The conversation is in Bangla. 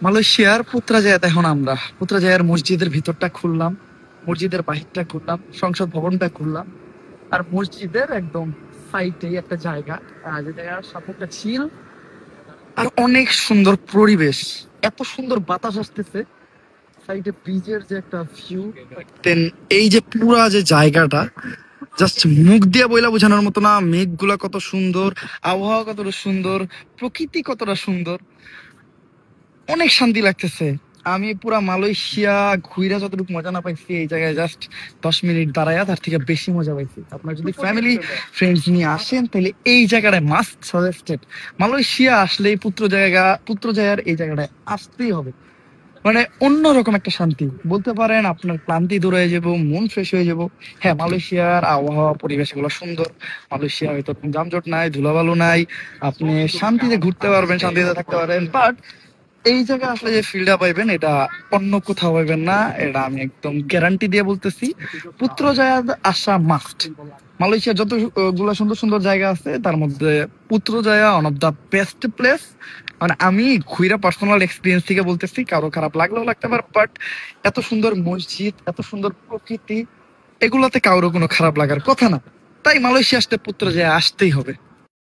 মালয়েশিয়ার পুত্রাজায়াতে এখন আমরা পুত্রাজায়ার মসজিদের ভিতরটা খুললাম, মসজিদের বাহিরটা ঘুরলাম, সংসদ ভবনটা ঘুরলাম, আর মসজিদের একদম সাইডে একটা জায়গা, যে জায়গার সাথে একটা ঝিল আর অনেক সুন্দর পরিবেশ। এত সুন্দর বাতাস আসতেছে, সাইডে ব্রিজের যে একটা ভিউ, দেন এই যে পুরা যে জায়গাটা জাস্ট মুখ দিয়ে বইলা বোঝানোর মতো না। মেঘগুলা কত সুন্দর, আবহাওয়া কতটা সুন্দর, প্রকৃতি কতটা সুন্দর, অনেক শান্তি লাগতেছে। আমি পুরা মালয়েশিয়া ঘুইরা যতটুকু মজা না পাইছি, এই জায়গায় জাস্ট 10 মিনিট দাঁড়ায়া তার থেকে বেশি মজা পাইছি। আপনার যদি ফ্যামিলি ফ্রেন্ডস নিয়ে আসেন তাহলে এই জায়গাটায় মাস্ট সাজেস্টেড। মালয়েশিয়া আসলেই পুত্রজায়ার এই জায়গাটায় আসতেই হবে। মানে অন্যরকম একটা শান্তি বলতে পারেন, আপনার ক্লান্তি দূর হয়ে যাবো, মন ফ্রেশ হয়ে যাবো। হ্যাঁ, মালয়েশিয়ার আবহাওয়া পরিবেশ এগুলো সুন্দর, মালয়েশিয়া হয়তো যানজট নাই, ধুলাবালু নাই, আপনি শান্তিতে ঘুরতে পারবেন, শান্তিতে থাকতে পারবেন। বাট এই জায়গায় আসলে যে ফিলটা পাইবেন এটা অন্য কোথাও পাইবেন না, এটা আমি একদম গ্যারান্টি দিয়ে বলতেছি। পুত্রজায়া আসা মাস্ট। মালয়েশিয়ার যতগুলো সুন্দর সুন্দর জায়গা আছে তার মধ্যে Putrajaya one of the best place. মানে আমি ঘুরা পার্সোনাল এক্সপিরিয়েন্স থেকে বলতেছি, কারো খারাপ লাগলেও লাগতে পারে, বাট এত সুন্দর মসজিদ, এত সুন্দর প্রকৃতি, এগুলাতে কারো কোনো খারাপ লাগার কথা না। তাই মালয়েশিয়া আসতে পুত্রজায়া আসতেই হবে।